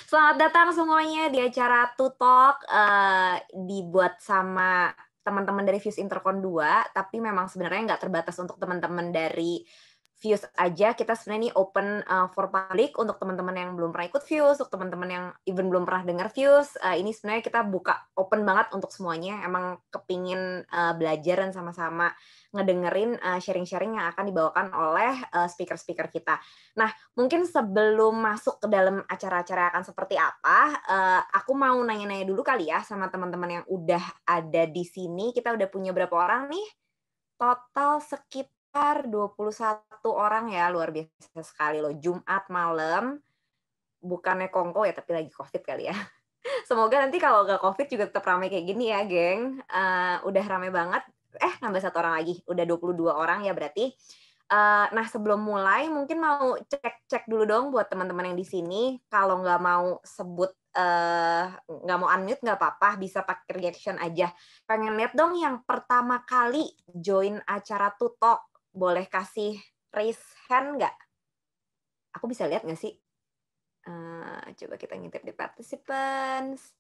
Selamat datang semuanya di acara Tutok dibuat sama teman-teman dari Fuse Intercon 2, tapi memang sebenarnya nggak terbatas untuk teman-teman dari Fuse aja. Kita sebenarnya ini open for public untuk teman-teman yang belum pernah ikut Fuse, untuk teman-teman yang even belum pernah dengar Fuse. Ini sebenarnya kita buka open banget untuk semuanya. Emang kepingin belajar dan sama-sama ngedengerin sharing-sharing yang akan dibawakan oleh speaker-speaker kita. Nah, mungkin sebelum masuk ke dalam acara-acara akan seperti apa, aku mau nanya-nanya dulu kali ya sama teman-teman yang udah ada di sini. Kita udah punya berapa orang nih? Total sekitar 21 orang ya, luar biasa sekali loh. Jumat malam, bukannya kongko ya, tapi lagi COVID kali ya. Semoga nanti kalau nggak COVID juga tetap ramai kayak gini ya, geng. Udah ramai banget. Nambah 1 orang lagi. Udah 22 orang ya berarti. Nah, sebelum mulai mungkin mau cek dulu dong buat teman-teman yang di sini. Kalau nggak mau sebut, nggak mau unmute nggak apa-apa, bisa pakai reaction aja. Pengen lihat dong yang pertama kali join acara Tutok. Boleh kasih raise hand nggak? Aku bisa lihat nggak sih? Coba kita ngintip di participants.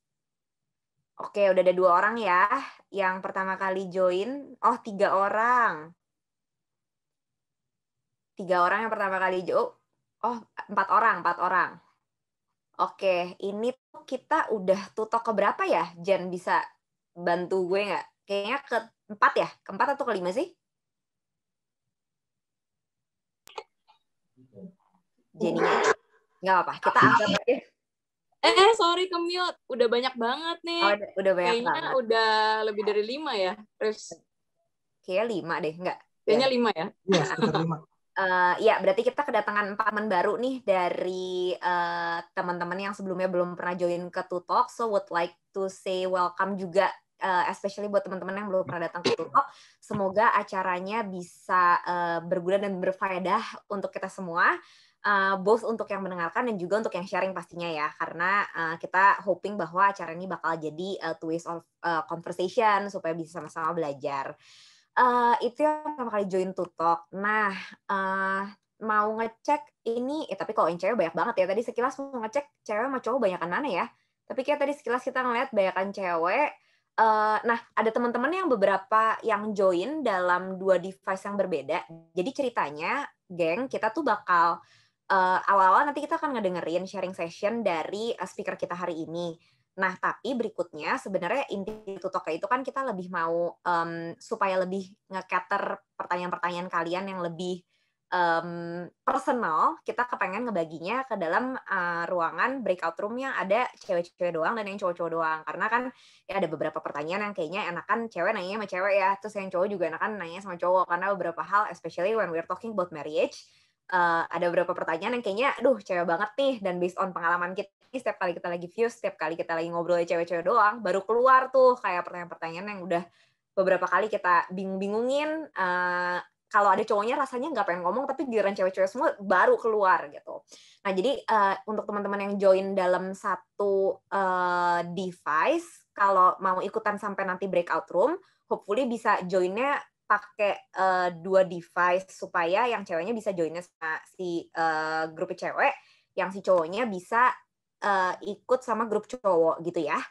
Oke, udah ada 2 orang ya. Yang pertama kali join. Oh, 3 orang. 3 orang yang pertama kali join. Oh, 4 orang, 4 orang. Oke, ini tuh kita udah tutok ke berapa ya? Jen, bisa bantu gue nggak? Kayaknya ke-4 ya? Ke-4 atau ke-5 sih? Jadinya nggak apa-apa, kita anggap aja. Sorry ke-mute. Udah banyak banget nih. Oh, udah banyak Kayaknya banget. udah lebih dari 5 ya, Riz. Kayaknya 5 deh, nggak? Kayaknya 5 ya? Iya, sekitar 5. Ya, berarti kita kedatangan 4 teman baru nih dari teman-teman yang sebelumnya belum pernah join ke Tutok. So, would like to say welcome juga, especially buat teman-teman yang belum pernah datang ke Tutok. Semoga acaranya bisa berguna dan berfaedah untuk kita semua. Both untuk yang mendengarkan dan juga untuk yang sharing pastinya ya. Karena kita hoping bahwa acara ini bakal jadi two ways of conversation supaya bisa sama-sama belajar. Itu yang pertama kali join Tutok. Nah, mau ngecek ini, tapi kalau yang cewek banyak banget ya. Tadi sekilas mau ngecek cewek sama cowok banyakan mana ya. Tapi kayak tadi sekilas kita ngeliat banyakan cewek. Nah, ada teman-teman yang beberapa yang join dalam 2 device yang berbeda. Jadi ceritanya, geng, kita tuh bakal awal-awal nanti kita akan ngedengerin sharing session dari speaker kita hari ini. Nah, tapi berikutnya sebenarnya inti Tutoknya itu kan kita lebih mau supaya lebih nge-cater pertanyaan-pertanyaan kalian yang lebih personal, kita kepengen ngebaginya ke dalam ruangan breakout room yang ada cewek-cewek doang dan yang cowok-cowok doang. Karena kan ya ada beberapa pertanyaan yang kayaknya enakan cewek nanya sama cewek ya, terus yang cowok juga enakan nanya sama cowok. Karena beberapa hal, especially when we're talking about marriage, ada beberapa pertanyaan yang kayaknya, aduh cewek banget nih, dan based on pengalaman kita, setiap kali kita lagi views, setiap kali kita lagi ngobrol cewek-cewek doang, baru keluar tuh kayak pertanyaan-pertanyaan yang udah beberapa kali kita bingung-bingungin, kalau ada cowoknya rasanya nggak pengen ngomong, tapi giliran cewek-cewek semua baru keluar gitu. Nah, jadi untuk teman-teman yang join dalam satu device, kalau mau ikutan sampai nanti breakout room, hopefully bisa joinnya pakai 2 device supaya yang ceweknya bisa joinnya sama si grup cewek, yang si cowoknya bisa ikut sama grup cowok gitu ya.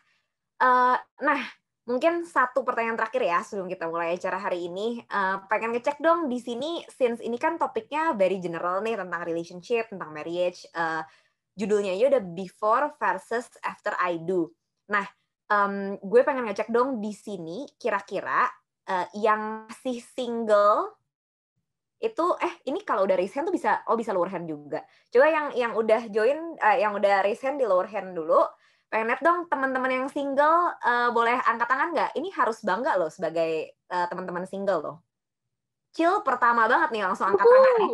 Nah, mungkin satu pertanyaan terakhir ya sebelum kita mulai acara hari ini. Pengen ngecek dong di sini, since ini kan topiknya very general nih tentang relationship, tentang marriage. Judulnya aja udah before versus after I do. Nah, gue pengen ngecek dong di sini kira-kira yang masih single itu ini kalau udah raise hand tuh bisa lower hand juga. Coba yang udah join, yang udah raise hand di lower hand dulu. Pengen lihat dong teman-teman yang single, boleh angkat tangan nggak? Ini harus bangga loh sebagai teman-teman single loh. Cil pertama banget nih langsung angkat tangan nih.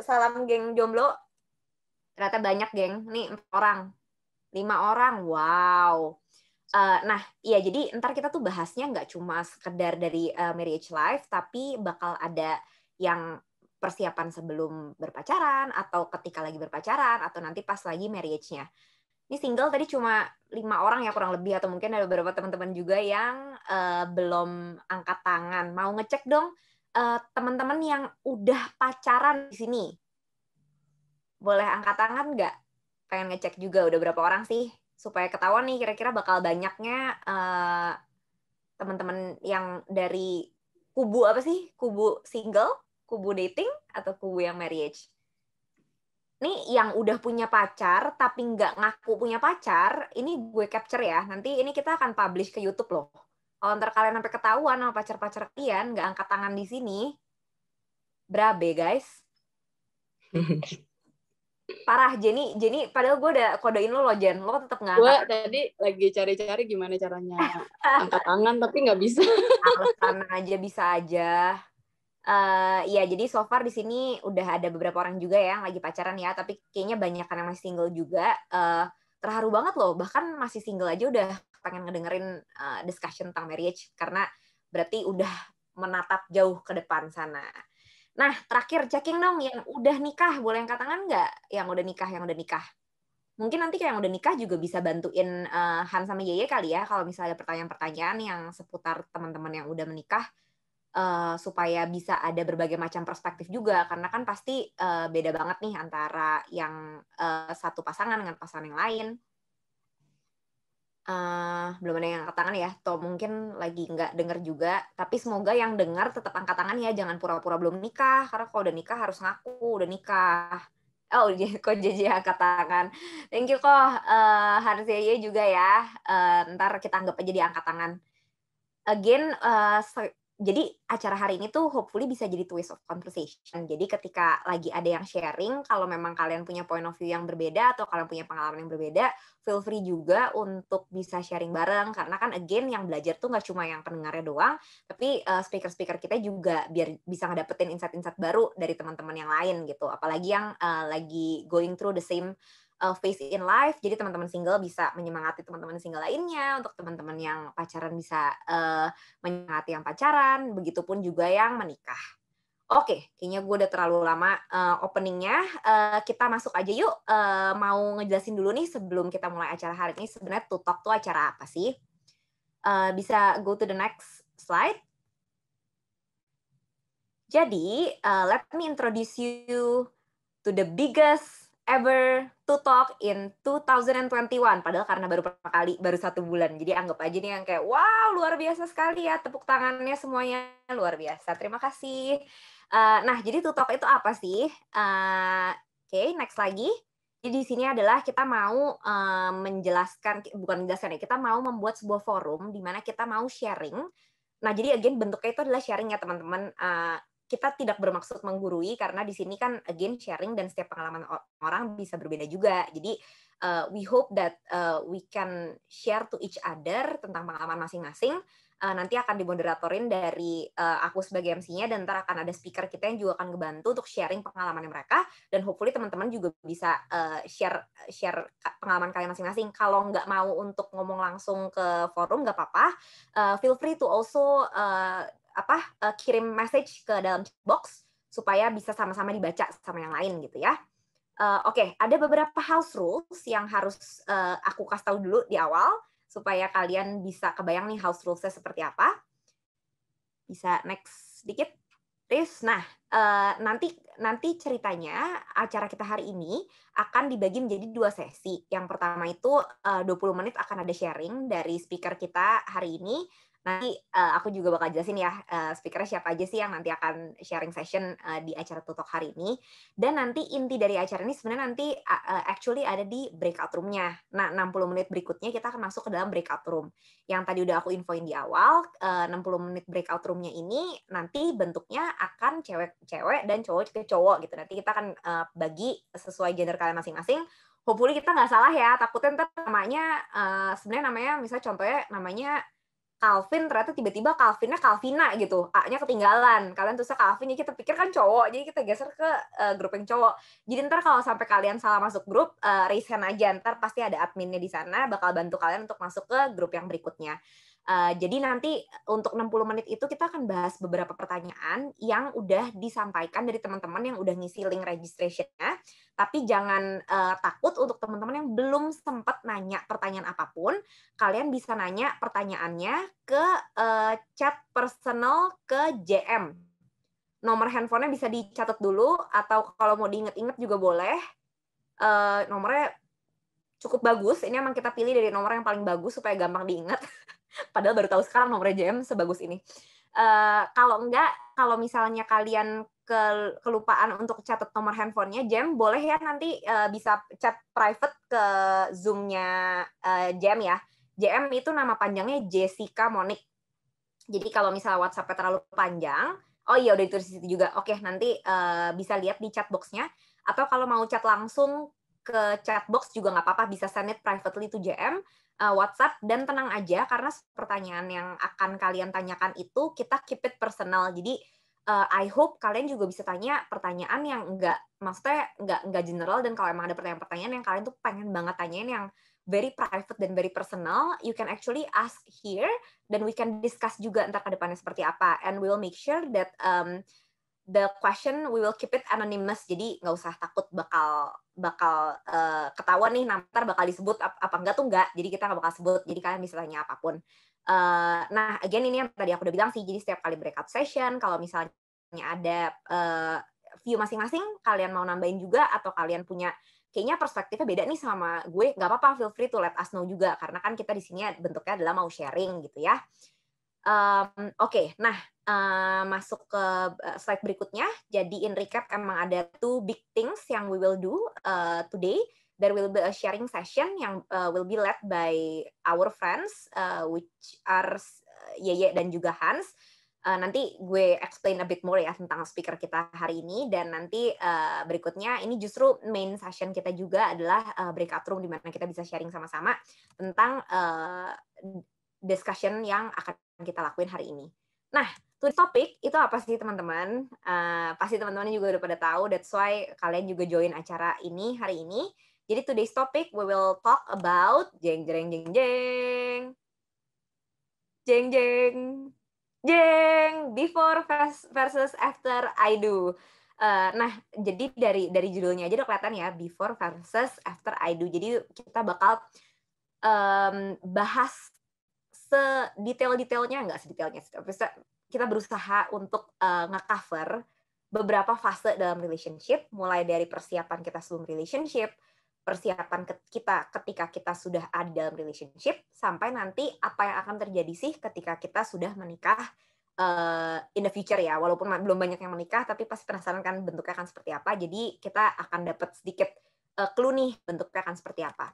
Salam geng jomblo. Ternyata banyak geng. Nih 4 orang. 5 orang. Wow. Nah, iya jadi ntar kita tuh bahasnya nggak cuma sekedar dari marriage life, tapi bakal ada yang persiapan sebelum berpacaran, atau ketika lagi berpacaran, atau nanti pas lagi marriage-nya. Ini single tadi cuma 5 orang ya kurang lebih, atau mungkin ada beberapa teman-teman juga yang belum angkat tangan. Mau ngecek dong teman-teman yang udah pacaran di sini. boleh angkat tangan nggak? Pengen ngecek juga udah berapa orang sih? Supaya ketahuan nih kira-kira bakal banyaknya teman-teman yang dari kubu apa sih? Kubu single, kubu dating, atau kubu yang marriage? Nih yang udah punya pacar tapi nggak ngaku punya pacar, ini gue capture ya. Nanti ini kita akan publish ke YouTube loh. Kalau ntar kalian sampai ketahuan sama pacar-pacar kalian nggak angkat tangan di sini, berabe guys. Parah, Jenny, padahal gue udah kodein lo loh, Jen. Lo tetap nggak Gue angkat. tadi lagi cari-cari gimana caranya angkat tangan, tapi nggak bisa. Alasan aja, bisa aja. Ya, jadi so far di sini udah ada beberapa orang juga ya yang lagi pacaran ya, tapi kayaknya banyak yang masih single juga. Terharu banget loh, bahkan masih single aja udah pengen ngedengerin discussion tentang marriage, karena berarti udah menatap jauh ke depan sana. Nah, terakhir checking dong, yang udah nikah, boleh angkat tangan nggak? Yang udah nikah. Mungkin nanti kayak yang udah nikah juga bisa bantuin Han sama Yeye kali ya, kalau misalnya ada pertanyaan-pertanyaan yang seputar teman-teman yang udah menikah, supaya bisa ada berbagai macam perspektif juga, karena kan pasti beda banget nih antara yang satu pasangan dengan pasangan yang lain. Belum ada yang angkat tangan ya, atau mungkin lagi nggak denger juga, tapi semoga yang dengar tetap angkat tangan ya, jangan pura-pura belum nikah, karena kalau udah nikah harus ngaku udah nikah. Oh, kok JJ angkat tangan. Thank you kok, harus Yeye juga ya. Ntar kita anggap aja dia angkat tangan. Again, jadi acara hari ini tuh hopefully bisa jadi twist of conversation. Jadi ketika lagi ada yang sharing, kalau memang kalian punya point of view yang berbeda atau kalian punya pengalaman yang berbeda, feel free juga untuk bisa sharing bareng. Karena kan again yang belajar tuh nggak cuma yang pendengarnya doang, tapi speaker-speaker kita juga biar bisa ngedapetin insight-insight baru dari teman-teman yang lain gitu. Apalagi yang lagi going through the same phase in life, jadi teman-teman single bisa menyemangati teman-teman single lainnya, untuk teman-teman yang pacaran bisa menyemangati yang pacaran, begitupun juga yang menikah. Oke, kayaknya gue udah terlalu lama openingnya. Kita masuk aja yuk. Mau ngejelasin dulu nih sebelum kita mulai acara hari ini, sebenarnya Tutok tuh acara apa sih? Bisa go to the next slide. Jadi, let me introduce you to the biggest ever to talk in 2021. Padahal karena baru pertama kali, baru 1 bulan. Jadi anggap aja nih yang kayak, wow, luar biasa sekali ya. Tepuk tangannya semuanya, luar biasa. Terima kasih. Nah, jadi to talk itu apa sih? Oke, next lagi. Jadi di sini adalah kita mau bukan menjelaskan ya, kita mau membuat sebuah forum di mana kita mau sharing. Nah, jadi again bentuknya itu adalah sharing ya teman-teman. Kita tidak bermaksud menggurui, karena di sini kan again sharing dan setiap pengalaman orang bisa berbeda juga. Jadi we hope that we can share to each other tentang pengalaman masing-masing. Nanti akan dimoderatorin dari aku sebagai MC-nya, dan ntar akan ada speaker kita yang juga akan ngebantu untuk sharing pengalaman mereka, dan hopefully teman-teman juga bisa share pengalaman kalian masing-masing. Kalau nggak mau untuk ngomong langsung ke forum nggak apa-apa, feel free to also kirim message ke dalam chat box supaya bisa sama-sama dibaca sama yang lain gitu ya. Oke, ada beberapa house rules yang harus aku kasih tahu dulu di awal supaya kalian bisa kebayang nih house rules-nya seperti apa. Bisa next sedikit, please. Nah, nanti ceritanya acara kita hari ini akan dibagi menjadi 2 sesi. Yang pertama itu 20 menit akan ada sharing dari speaker kita hari ini. Nanti aku juga bakal jelasin ya speakernya siapa aja sih yang nanti akan sharing session di acara Tutok hari ini. Dan nanti inti dari acara ini sebenarnya nanti actually ada di breakout room-nya. Nah, 60 menit berikutnya kita akan masuk ke dalam breakout room. Yang tadi udah aku infoin di awal, 60 menit breakout room-nya ini nanti bentuknya akan cewek-cewek dan cowok ke cowok gitu. Nanti kita akan bagi sesuai gender kalian masing-masing. Hopefully kita nggak salah ya, takutnya ntar namanya, sebenarnya namanya misalnya contohnya namanya Calvin, ternyata tiba-tiba Calvinnya Calvina gitu, A-nya ketinggalan. Kalian tulisnya Calvin, jadi kita pikir kan cowok, jadi kita geser ke grup yang cowok. Jadi ntar kalau sampai kalian salah masuk grup, raise hand aja, ntar pasti ada adminnya di sana, bakal bantu kalian untuk masuk ke grup yang berikutnya. Jadi nanti untuk 60 menit itu kita akan bahas beberapa pertanyaan yang udah disampaikan dari teman-teman yang udah ngisi link registration-nya. Tapi jangan takut, untuk teman-teman yang belum sempat nanya pertanyaan apapun, kalian bisa nanya pertanyaannya ke chat personal ke JM. Nomor handphonenya bisa dicatat dulu, atau kalau mau diinget-inget juga boleh. nomornya cukup bagus. Ini emang kita pilih dari nomor yang paling bagus supaya gampang diingat. Padahal baru tahu sekarang nomornya JM sebagus ini. Kalau misalnya kalian kelupaan untuk catat nomor handphonenya, Jem, boleh ya nanti bisa chat private ke Zoom-nya Jem ya. JM itu nama panjangnya Jessica Monique. Jadi kalau misalnya WhatsApp-nya terlalu panjang, oh iya udah ditulis di situ juga. Oke, nanti bisa lihat di chat box-nya. Atau kalau mau chat langsung ke chat box juga nggak apa-apa, bisa send it privately to JM, WhatsApp, dan tenang aja karena pertanyaan yang akan kalian tanyakan itu kita keep it personal. Jadi I hope kalian juga bisa tanya pertanyaan yang maksudnya nggak general, dan kalau emang ada pertanyaan-pertanyaan yang kalian tuh pengen banget tanyain yang very private dan very personal, you can actually ask here, dan we can discuss juga ntar ke depannya seperti apa, and we will make sure that the question we will keep it anonymous, jadi nggak usah takut bakal ketahuan nih, ntar bakal disebut apa enggak tuh enggak, jadi kita nggak bakal sebut, jadi kalian bisa tanya apapun. Nah, again ini yang tadi aku udah bilang sih, jadi setiap kali breakout session, kalau misalnya ada view masing-masing, kalian mau nambahin juga, atau kalian punya kayaknya perspektifnya beda nih sama gue, nggak apa-apa, feel free to let us know juga, karena kan kita di sini bentuknya adalah mau sharing gitu ya. Oke, nah masuk ke slide berikutnya. Jadi in recap emang ada 2 big things yang we will do today. There will be a sharing session yang will be led by our friends, which are Yeye dan juga Hans. Nanti gue explain a bit more ya tentang speaker kita hari ini, dan nanti berikutnya ini justru main session kita juga adalah breakout room di mana kita bisa sharing sama-sama tentang discussion yang akan kita lakuin hari ini. Nah, today's topic itu apa sih teman-teman? Pasti teman-teman juga udah pada tahu, that's why kalian juga join acara ini hari ini. Jadi today's topic we will talk about jeng jeng jeng jeng jeng jeng jeng before versus after I do. Nah, jadi dari judulnya aja udah kelihatan ya, before versus after I do. Jadi kita bakal bahas sedetail-detailnya, nggak sedetailnya, kita berusaha untuk nge-cover beberapa fase dalam relationship, mulai dari persiapan kita sebelum relationship, persiapan kita ketika kita sudah ada dalam relationship, sampai nanti apa yang akan terjadi sih ketika kita sudah menikah in the future ya, walaupun belum banyak yang menikah, tapi pasti penasaran kan bentuknya akan seperti apa, jadi kita akan dapat sedikit clue nih bentuknya akan seperti apa.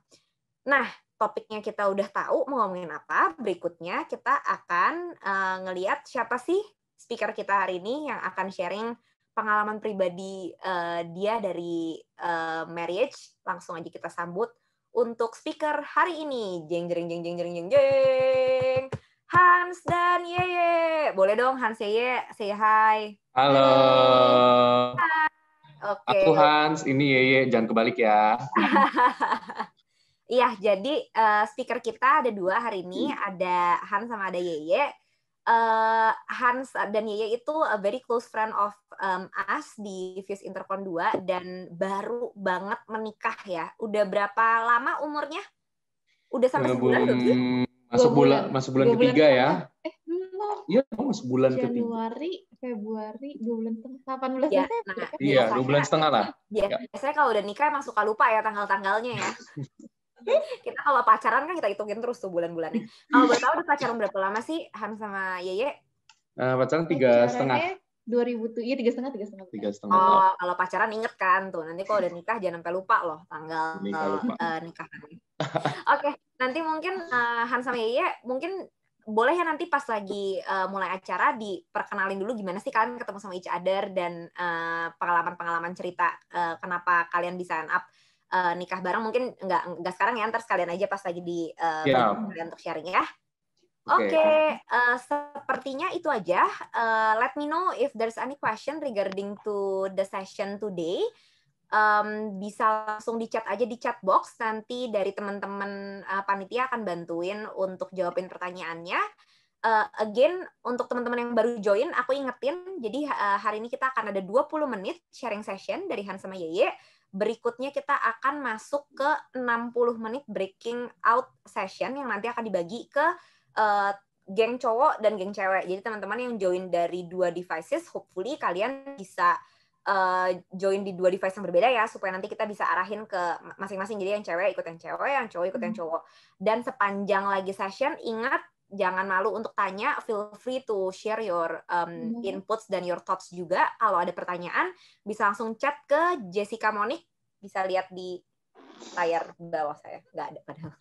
Nah, topiknya kita udah tahu mau ngomongin apa, berikutnya kita akan ngelihat siapa sih speaker kita hari ini yang akan sharing pengalaman pribadi dia dari marriage. Langsung aja kita sambut untuk speaker hari ini. Jeng jeng jeng jeng jeng jeng jeng. Hans dan Yeye. Boleh dong Hans Yeye say hi. Halo. Oke. Aku Hans, ini Yeye, jangan kebalik ya. Iya, jadi speaker kita ada 2 hari ini, ada Hans sama ada Yeye. Hans dan Yeye itu a very close friend of us di Fuse Intercon 2 dan baru banget menikah ya. Udah berapa lama umurnya? Udah sampai sebulan belum sih? Masuk bulan ketiga ya. Iya, masuk bulan ketiga. Januari, Februari, 2 bulan setengah, 18 ya, Desember. nah, Iya, 2 bulan setengah lah. Biasanya kalau udah nikah emang suka lupa ya tanggal-tanggalnya ya. Kita kalau pacaran kan kita hitungin terus tuh bulan-bulannya. Kalau boleh tahu udah pacaran berapa lama sih Hans sama Yeye? Pacaran 3,5. 2000 tuh, iya 3,5. 3,5. Oh, kalau pacaran inget kan tuh. Nanti kalau udah nikah jangan sampai lupa loh tanggal nikahan. Oke, nanti mungkin Hans sama Yeye mungkin boleh ya nanti pas lagi mulai acara diperkenalin dulu gimana sih kalian ketemu sama each other dan pengalaman-pengalaman cerita kenapa kalian bisa end up nikah bareng. Mungkin nggak sekarang ya, ntar sekalian aja pas lagi di kalian untuk sharing ya. Oke, sepertinya itu aja. Let me know if there's any question regarding to the session today. Bisa langsung di chat aja di chat box, nanti dari teman-teman panitia akan bantuin untuk jawabin pertanyaannya. Again, untuk teman-teman yang baru join, aku ingetin, jadi hari ini kita akan ada 20 menit sharing session dari Hans sama Yeye. Berikutnya kita akan masuk ke 60 menit breaking out session yang nanti akan dibagi ke geng cowok dan geng cewek. Jadi teman-teman yang join dari 2 devices, hopefully kalian bisa join di 2 device yang berbeda ya, supaya nanti kita bisa arahin ke masing-masing. Jadi yang cewek ikut yang cewek, yang cowok ikut yang cowok. Dan sepanjang lagi session, ingat jangan malu untuk tanya, feel free to share your inputs dan your thoughts juga. Kalau ada pertanyaan, bisa langsung chat ke Jessica Monique, bisa lihat di layar bawah saya. Nggak ada padahal.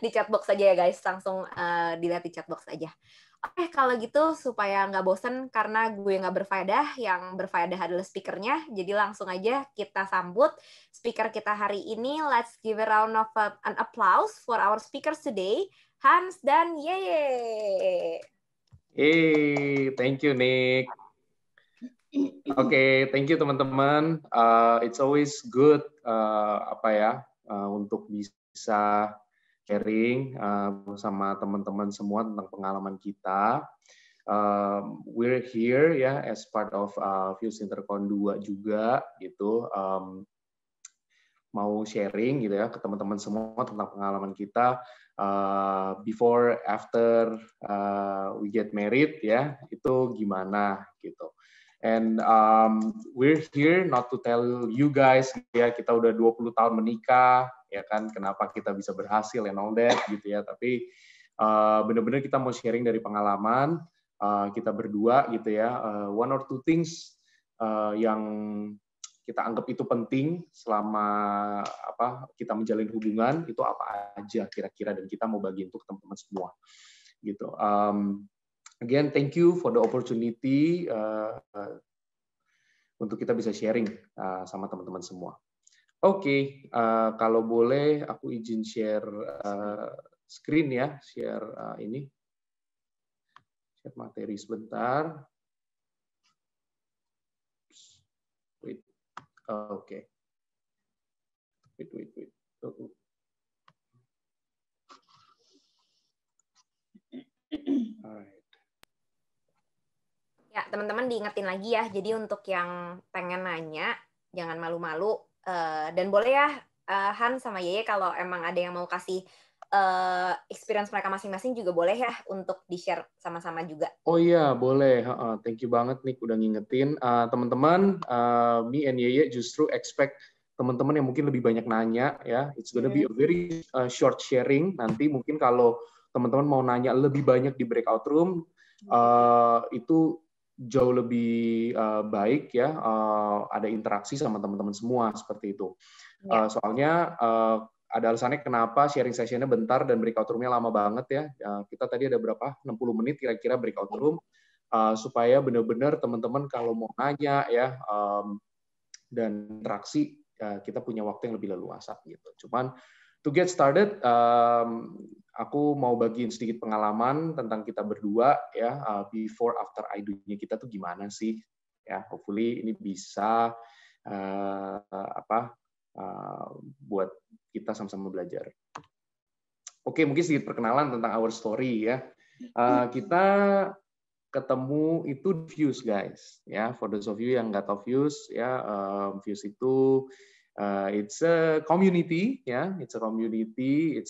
Di chatbox aja ya guys, langsung dilihat di chatbox aja. Oke, kalau gitu supaya nggak bosen karena gue nggak berfaedah, yang berfaedah adalah speakernya. Jadi langsung aja kita sambut speaker kita hari ini. Let's give a round of an applause for our speakers today, Hans dan Yeye. Hey, thank you Nick. Oke, thank you teman-teman. It's always good untuk bisa sharing bersama teman-teman semua tentang pengalaman kita. We're here ya as part of Fuse Intercon 2 juga gitu. Mau sharing gitu ya ke teman-teman semua tentang pengalaman kita before after we get married ya, itu gimana gitu. And we're here not to tell you guys ya kita udah 20 tahun menikah ya kan, kenapa kita bisa berhasil and all that gitu ya, tapi benar-benar kita mau sharing dari pengalaman kita berdua gitu ya, one or two things yang kita anggap itu penting selama kita menjalin hubungan, itu apa aja kira-kira, dan kita mau bagi untuk teman-teman semua gitu. Again, thank you for the opportunity untuk kita bisa sharing sama teman-teman semua. Oke, kalau boleh aku izin share screen ya, share share materi sebentar. Wait. Oke. Wait. Alright. Ya, teman-teman diingetin lagi ya. Jadi untuk yang pengen nanya, jangan malu-malu. Dan boleh ya, Han sama Yeye, kalau emang ada yang mau kasih experience mereka masing-masing juga boleh ya untuk di-share sama-sama juga. Oh iya, boleh. Thank you banget nih udah ngingetin. Teman-teman, me and Yeye justru expect teman-teman yang mungkin lebih banyak nanya ya. It's gonna be a very short sharing. Nanti mungkin kalau teman-teman mau nanya lebih banyak di breakout room, itu jauh lebih baik ya. Ada interaksi sama teman-teman semua seperti itu. Soalnya ada alasannya kenapa sharing session-nya bentar dan breakout room-nya lama banget ya. Kita tadi ada berapa? 60 menit kira-kira breakout room, supaya benar-benar teman-teman kalau mau nanya ya dan interaksi, kita punya waktu yang lebih leluasa gitu. Cuman to get started, aku mau bagiin sedikit pengalaman tentang kita berdua ya, before after I do-nya kita tuh gimana sih ya. Hopefully ini bisa buat kita sama-sama belajar. Oke, mungkin sedikit perkenalan tentang our story ya. Kita ketemu itu di Fuse guys ya. For those of you yang nggak tahu Fuse ya, Fuse itu it's a community ya, it's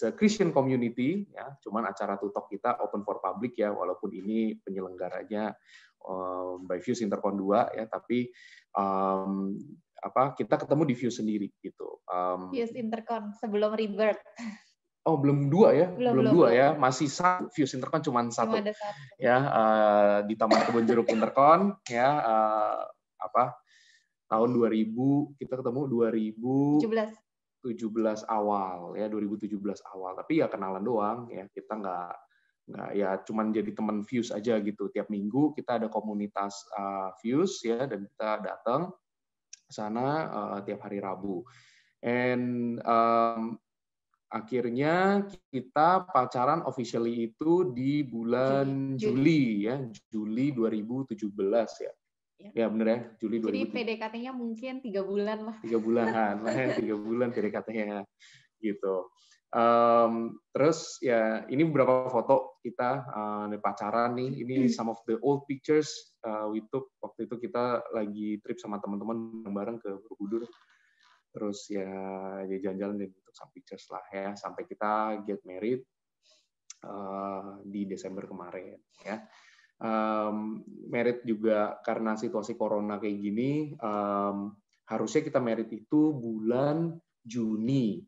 a Christian community ya. Cuman acara tutok kita open for public ya, walaupun ini penyelenggaranya by Fuse Intercon 2 ya, tapi kita ketemu di Fuse sendiri gitu. Fuse Intercon sebelum Rebirth. Oh, belum dua ya? Belum dua ya? Masih satu. Fuse Intercon cuma satu. Cuma ada satu. Ya, di Taman Kebun Jeruk Intercon ya, tahun 2000 kita ketemu 2017 awal ya, 2017 awal. Tapi ya kenalan doang ya. Kita nggak ya cuman jadi teman Fuse aja gitu. Tiap minggu kita ada komunitas Fuse ya, dan kita datang sana tiap hari Rabu. And akhirnya kita pacaran officially itu di bulan Juli ya, Juli 2017 ya. Ya benar ya, Juli 2017. Jadi PDKT-nya mungkin 3 bulan lah. 3 bulanan lah ya, 3 bulan PDKT-nya gitu. Terus ya ini beberapa foto kita pacaran nih. Ini some of the old pictures we took waktu itu kita lagi trip sama teman-teman bareng ke Borobudur. Terus ya jalan-jalan dan untuk some pictures lah ya, sampai kita get married di Desember kemarin ya. Merit juga karena situasi corona kayak gini, harusnya kita merit itu bulan Juni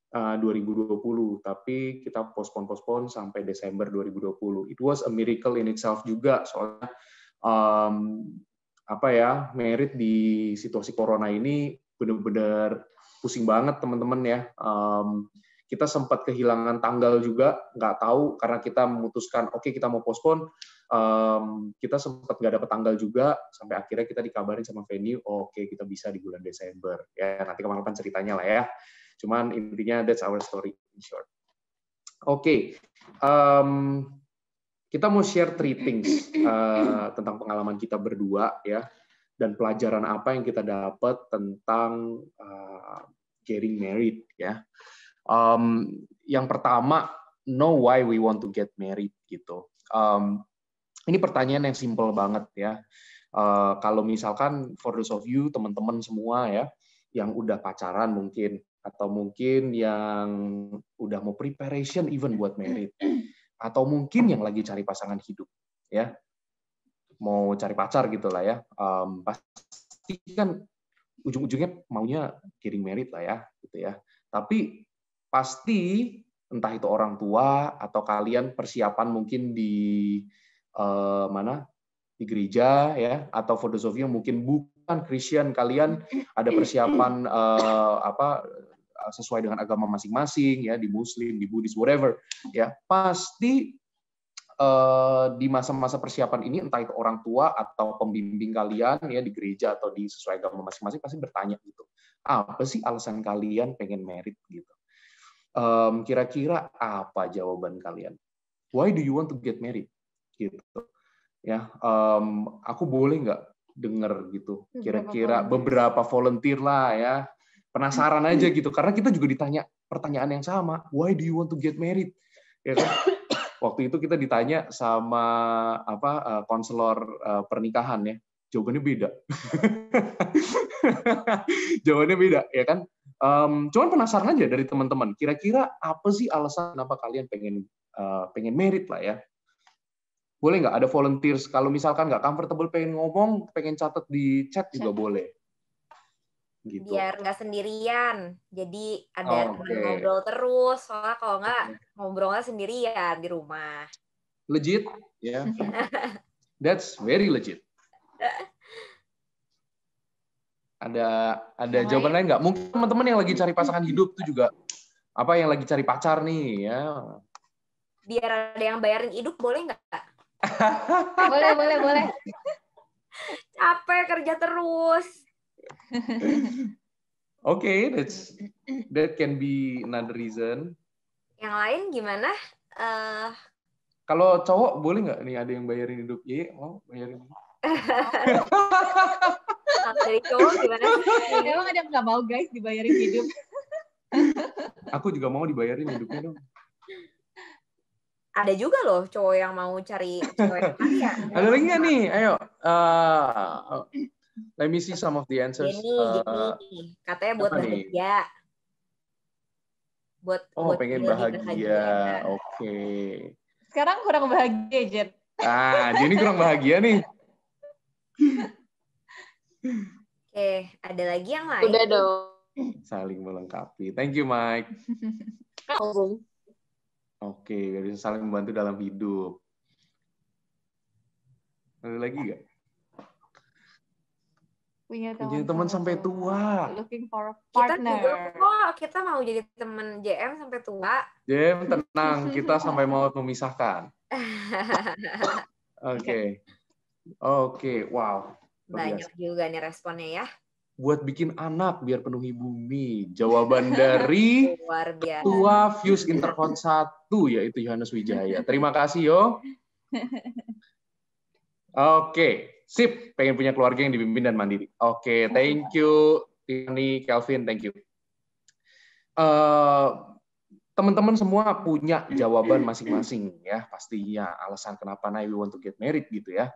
2020, tapi kita postpone sampai Desember 2020. It was a miracle in itself juga, soalnya merit di situasi corona ini benar-benar pusing banget teman-teman ya. Kita sempat kehilangan tanggal juga, nggak tahu karena kita memutuskan oke, kita mau postpone. Kita sempat nggak dapat tanggal juga, sampai akhirnya kita dikabarin sama venue, oke, kita bisa di bulan Desember. Ya, nanti kapan-kapan ceritanya lah ya. Cuman intinya that's our story in short. Oke. Kita mau share 3 things tentang pengalaman kita berdua ya, dan pelajaran apa yang kita dapat tentang getting married ya. Yang pertama, know why we want to get married gitu. Ini pertanyaan yang simple banget ya. Kalau misalkan for those of you teman-teman semua ya, yang udah pacaran mungkin, atau mungkin yang udah mau preparation even buat married, atau mungkin yang lagi cari pasangan hidup ya, mau cari pacar gitulah ya, pasti kan ujung-ujungnya maunya getting married lah ya gitu ya. Tapi pasti entah itu orang tua atau kalian persiapan mungkin di di gereja ya, atau for those of you mungkin bukan Christian, kalian ada persiapan sesuai dengan agama masing-masing ya, di Muslim, di Buddhis, whatever ya, pasti di masa-masa persiapan ini entah itu orang tua atau pembimbing kalian ya di gereja atau di sesuai agama masing-masing pasti bertanya gitu, apa sih alasan kalian pengen married gitu. Kira-kira apa jawaban kalian? Why do you want to get married? Gitu ya. Aku boleh nggak denger gitu kira-kira beberapa volunteer lah ya, penasaran aja gitu, karena kita juga ditanya pertanyaan yang sama, why do you want to get married ya kan. Waktu itu kita ditanya sama konselor pernikahan ya, jawabannya beda. Jawabannya beda ya kan. Cuman penasaran aja dari teman-teman, kira-kira apa sih alasan kenapa kalian pengen married lah ya. Boleh nggak ada volunteers, kalau misalkan nggak comfortable pengen ngomong, pengen catat di chat juga boleh. Gitu. Biar nggak sendirian, jadi ada teman ngobrol terus, soalnya kalau nggak ngobrolnya sendirian di rumah. Legit, ya. Yeah. That's very legit. Ada jawaban lain nggak? Mungkin teman-teman yang lagi cari pasangan hidup tuh juga yang lagi cari pacar nih ya. Biar ada yang bayarin hidup, boleh nggak? Boleh. Capek kerja terus. Okay, that can be another reason. Yang lain gimana? Kalau cowok boleh nggak nih ada yang bayarin hidup? Iya, mau bayarin. Dari cowok gimana? Emang ada nggak mau guys dibayarin hidup? Aku juga mau dibayarin hidupnya dong. Ada juga loh cowok yang mau cari cewek yang kaya. Ada lagi nggak nih? Ayo. Let me see some of the answers. Gini. Katanya buat bahagia. Buat pengen bahagia. Oke. Sekarang kurang bahagia, Jen. Jenny kurang bahagia nih. Oke, ada lagi yang lain? Udah dong. Saling melengkapi. Thank you, Mike. Oke, bisa saling membantu dalam hidup. Ada lagi nggak? Punya teman sampai tua. Looking for a partner. Kita mau jadi teman JM sampai tua. JM tenang, kita sampai mau memisahkan. Oke, wow. Banyak juga nih responnya ya. Buat bikin anak biar penuhi bumi. Jawaban dari Ketua Fuse Intercon 1 yaitu Yohanes Wijaya. Terima kasih yo. Oke. Sip, pengen punya keluarga yang dipimpin dan mandiri. Oke, thank you, Tiffany, Kelvin, thank you. Teman-teman semua punya jawaban masing-masing ya, pastinya alasan kenapa we want to get married gitu ya.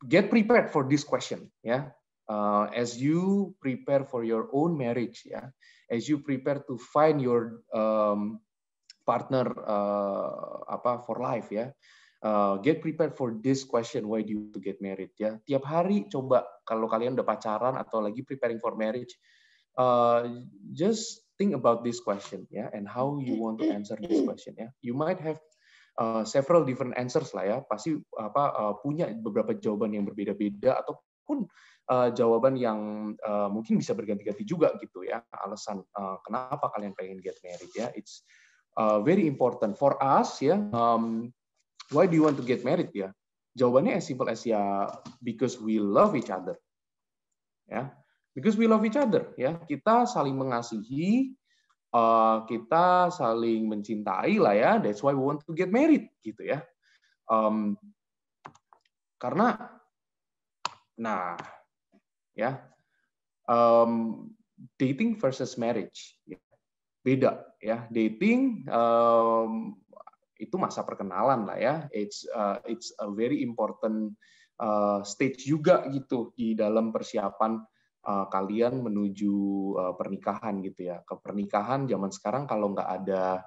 Get prepared for this question ya. As you prepare for your own marriage ya, as you prepare to find your partner for life ya. get prepared for this question, why do you want to get married? Ya, tiap hari coba kalau kalian udah pacaran atau lagi preparing for marriage, just think about this question, ya, and how you want to answer this question. Ya, you might have several different answers lah ya, pasti punya beberapa jawaban yang berbeda-beda ataupun jawaban yang mungkin bisa berganti-ganti juga gitu ya, alasan kenapa kalian pengen get married ya. It's very important for us ya. Why do you want to get married ya? Jawabannya as simple as ya, because we love each other. Ya, because we love each other ya. Kita saling mengasihi, kita saling mencintai lah ya. That's why we want to get married gitu ya. Karena, nah, ya, dating versus marriage ya. Beda ya. Dating itu masa perkenalan lah ya. It's a very important stage juga gitu di dalam persiapan kalian menuju pernikahan gitu ya. Ke pernikahan zaman sekarang kalau nggak ada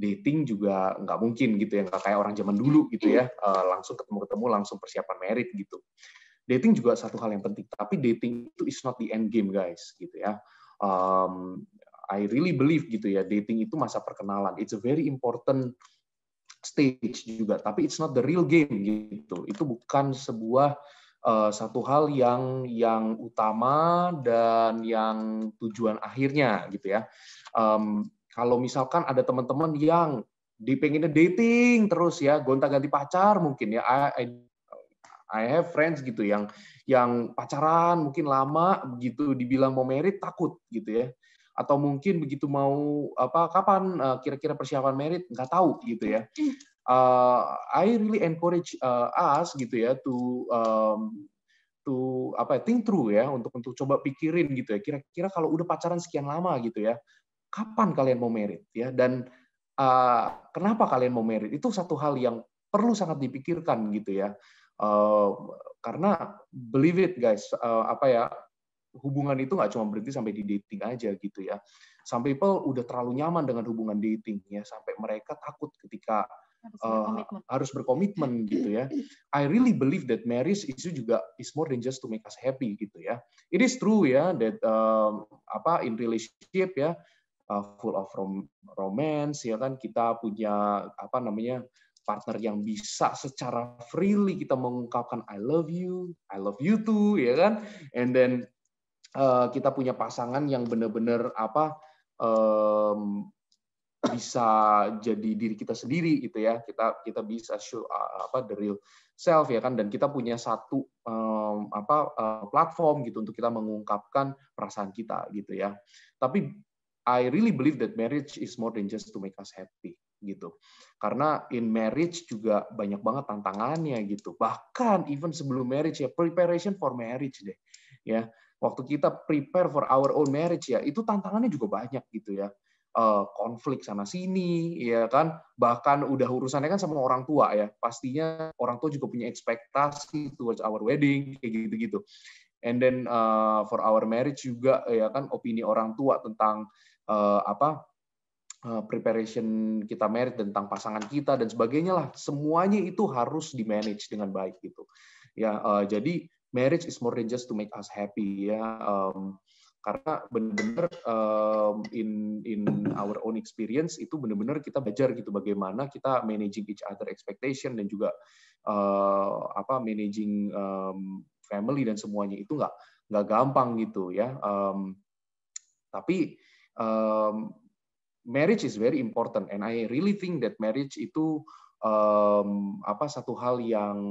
dating juga nggak mungkin gitu ya, nggak kayak orang zaman dulu gitu ya, langsung ketemu langsung persiapan merit gitu. Dating juga satu hal yang penting, tapi dating itu is not the end game guys gitu ya. I really believe gitu ya, dating itu masa perkenalan. It's a very important stage juga, tapi it's not the real game gitu. Itu bukan sebuah satu hal yang utama dan yang tujuan akhirnya gitu ya. Kalau misalkan ada teman-teman yang pengennya dating terus ya, gonta-ganti pacar mungkin ya. I have friends gitu yang pacaran mungkin lama begitu dibilang mau married takut gitu ya. Atau mungkin begitu mau kapan kira-kira persiapan merit nggak tahu gitu ya. I really encourage us gitu ya to think through ya, untuk coba pikirin gitu ya. Kira-kira kalau udah pacaran sekian lama gitu ya, kapan kalian mau merit ya, dan kenapa kalian mau merit? Itu satu hal yang perlu sangat dipikirkan gitu ya. Karena believe it guys, hubungan itu nggak cuma berhenti sampai di dating aja gitu ya. Some people udah terlalu nyaman dengan hubungan dating ya, sampai mereka takut ketika harus berkomitmen gitu ya. I really believe that marriage itu juga is more than just to make us happy gitu ya. It is true ya that in relationship ya, full of romance ya kan, kita punya partner yang bisa secara freely kita mengungkapkan I love you too ya kan, and then kita punya pasangan yang benar-benar bisa jadi diri kita sendiri gitu ya, kita bisa show the real self ya kan, dan kita punya satu platform gitu untuk kita mengungkapkan perasaan kita gitu ya. Tapi I really believe that marriage is more than just to make us happy gitu, karena in marriage juga banyak banget tantangannya gitu, bahkan even sebelum marriage ya, preparation for marriage deh ya. Waktu kita prepare for our own marriage ya, itu tantangannya juga banyak gitu ya. Konflik sana sini ya kan, bahkan udah urusannya kan sama orang tua ya, pastinya orang tua juga punya ekspektasi towards our wedding kayak gitu-gitu. And then for our marriage juga ya kan, opini orang tua tentang preparation kita married, tentang pasangan kita dan sebagainya lah, semuanya itu harus di manage dengan baik gitu ya. Jadi marriage is more than just to make us happy ya, karena benar-benar in our own experience itu benar-benar kita belajar gitu bagaimana kita managing each other expectation, dan juga managing family dan semuanya itu nggak gampang gitu ya. Tapi marriage is very important, and I really think that marriage itu satu hal yang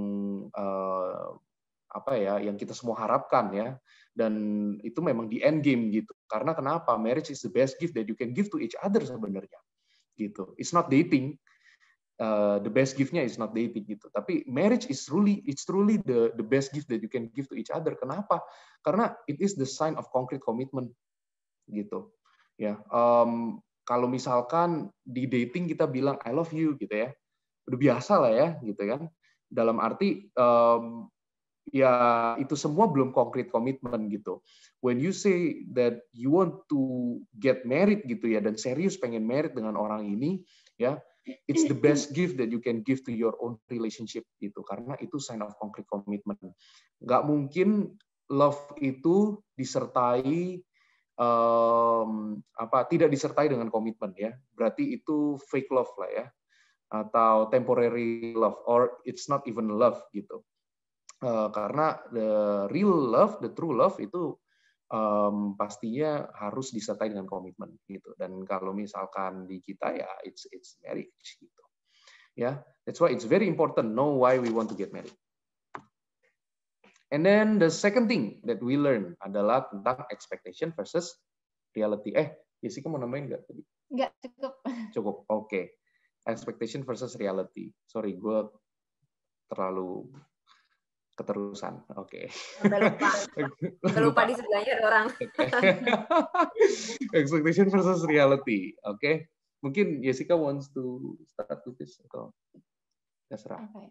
yang kita semua harapkan ya, dan itu memang di end game gitu. Karena kenapa? Marriage is the best gift that you can give to each other sebenarnya gitu. It's not dating. The best gift-nya is not dating gitu. Tapi marriage is truly the best gift that you can give to each other. Kenapa? Karena it is the sign of concrete commitment gitu. Ya. Kalau misalkan di dating kita bilang I love you gitu ya, udah biasa lah ya gitu kan. Dalam arti ya itu semua belum konkret komitmen gitu. When you say that you want to get married gitu ya, dan serius pengen married dengan orang ini ya, it's the best gift that you can give to your own relationship gitu, karena itu sign of concrete commitment. Nggak mungkin love itu disertai tidak disertai dengan komitmen ya, berarti itu fake love lah ya, atau temporary love, or it's not even love gitu. Karena the real love, the true love itu pastinya harus disertai dengan komitmen gitu. Dan kalau misalkan di kita ya it's marriage gitu. Ya, that's why it's very important know why we want to get married. And then the second thing that we learn adalah tentang expectation versus reality. Jessica mau nambahin nggak tadi? Nggak, cukup. Cukup, oke. Expectation versus reality. Sorry, gue terlalu keterusan. Oke. Lupa di sebelahnya ada orang. Expectation versus reality. Oke. Mungkin Jessica wants to start with this atau terserah. Okay.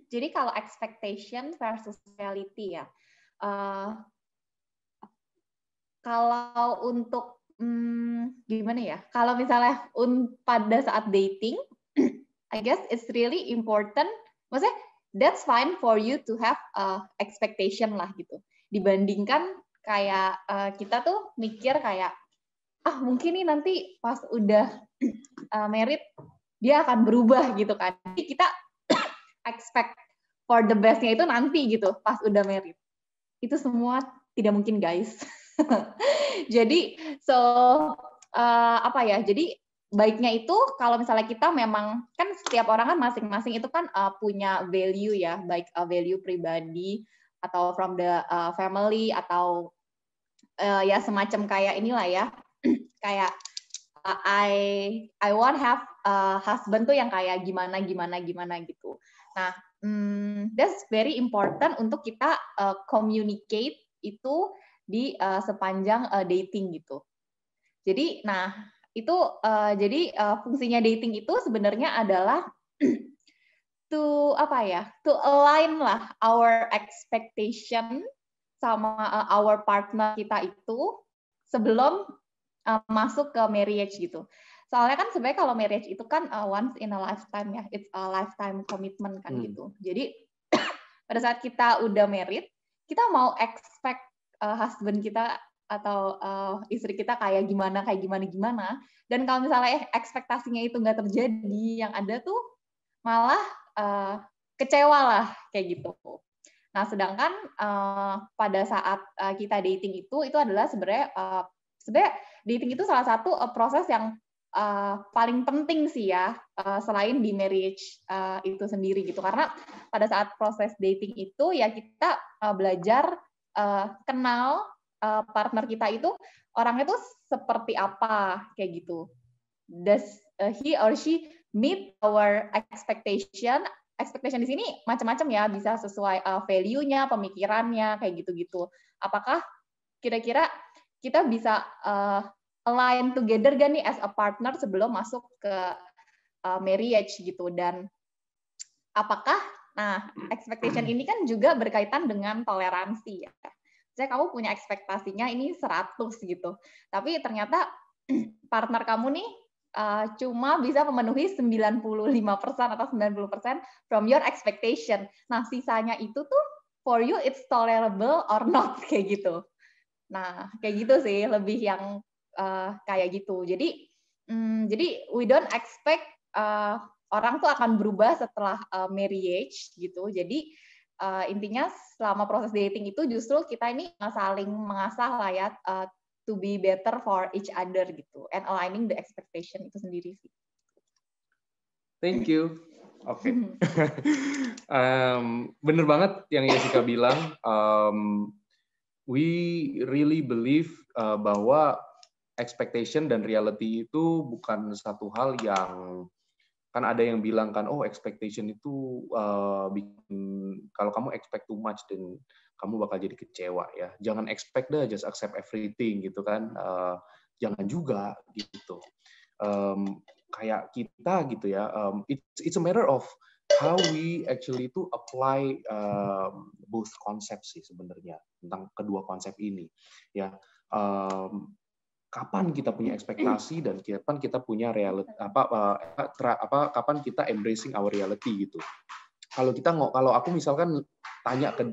Jadi kalau expectation versus reality ya, kalau untuk gimana ya? Kalau misalnya pada saat dating, I guess it's really important. Maksudnya that's fine for you to have expectation lah gitu. Dibandingkan kayak kita tuh mikir kayak mungkin nih nanti pas udah married dia akan berubah gitu kan. Jadi kita expect for the best-nya itu nanti gitu pas udah married. Itu semua tidak mungkin, guys. Jadi jadi baiknya itu kalau misalnya kita memang kan setiap orang kan masing-masing itu kan punya value ya, baik value pribadi atau from the family atau ya semacam kayak inilah ya, kayak I want have husband tuh yang kayak gimana gitu. Nah, that's very important untuk kita communicate itu di sepanjang dating gitu. Jadi, nah itu fungsinya dating itu sebenarnya adalah to align lah our expectation sama our partner kita itu sebelum masuk ke marriage gitu. Soalnya kan sebenarnya kalau marriage itu kan once in a lifetime ya, it's a lifetime commitment kan gitu. Jadi pada saat kita udah married, kita mau expect husband kita atau istri kita kayak gimana. Dan kalau misalnya ekspektasinya itu nggak terjadi, yang ada tuh malah kecewa lah kayak gitu. Nah, sedangkan pada saat kita dating itu adalah sebenarnya dating itu salah satu proses yang paling penting sih ya, selain di marriage itu sendiri gitu. Karena pada saat proses dating itu ya kita belajar kenal partner kita itu orangnya tuh seperti apa kayak gitu. Does he or she meet our expectation? Expectation di sini macam-macam ya, bisa sesuai value-nya, pemikirannya kayak gitu-gitu. Apakah kira-kira kita bisa align together gak nih as a partner sebelum masuk ke marriage gitu, dan apakah expectation ini kan juga berkaitan dengan toleransi ya. Saya kamu punya ekspektasinya ini 100 gitu, tapi ternyata partner kamu nih cuma bisa memenuhi 95% atau 90% from your expectation. Nah, sisanya itu tuh for you it's tolerable or not kayak gitu. Nah, kayak gitu sih, lebih yang kayak gitu. Jadi we don't expect orang tuh akan berubah setelah marriage gitu. Jadi intinya selama proses dating itu justru kita ini saling mengasah lah ya, to be better for each other gitu, and aligning the expectation itu sendiri sih. Thank you. Oke. Bener banget yang Jessica bilang. We really believe bahwa expectation dan reality itu bukan satu hal yang, kan ada yang bilang kan, expectation itu bikin, kalau kamu expect too much dan kamu bakal jadi kecewa ya. Jangan expect deh, just accept everything gitu kan. Jangan juga gitu. Kayak kita gitu ya. It's a matter of how we actually to apply both concepts sih sebenarnya, tentang kedua konsep ini ya. kapan kita punya ekspektasi dan kapan kita punya reality, kapan kita embracing our reality gitu. Kalau aku misalkan tanya ke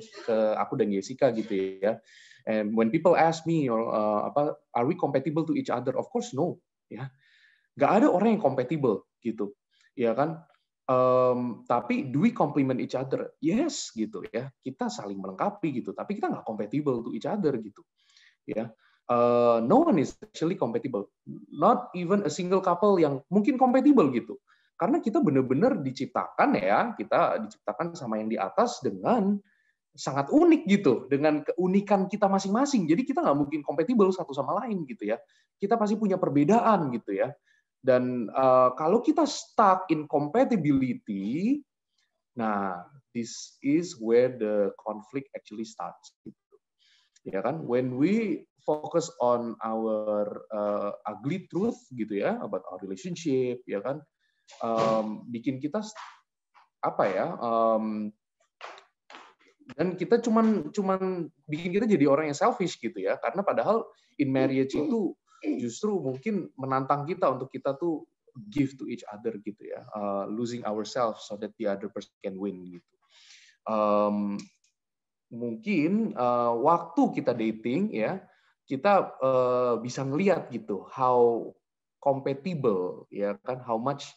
aku dan Jessica gitu ya, and when people ask me are we compatible to each other, of course no, ya, nggak ada orang yang compatible gitu, ya kan. Tapi do we complement each other? Yes gitu ya, kita saling melengkapi gitu, tapi kita nggak compatible to each other gitu, ya. No one is actually compatible, not even a single couple yang mungkin compatible gitu. Karena kita benar-benar diciptakan kita diciptakan sama yang di atas dengan sangat unik gitu, dengan keunikan kita masing-masing. Jadi kita nggak mungkin kompatibel satu sama lain gitu ya. Kita pasti punya perbedaan gitu ya. Dan kalau kita stuck in compatibility, nah this is where the conflict actually starts. Gitu. Ya kan? When we focus on our ugly truth gitu ya, about our relationship, ya kan? Bikin kita dan kita cuman bikin kita jadi orang yang selfish gitu ya, karena padahal in marriage itu justru mungkin menantang kita untuk kita tuh give to each other gitu ya, losing ourselves so that the other person can win gitu. Mungkin waktu kita dating ya, kita bisa ngelihat gitu how compatible ya kan, how much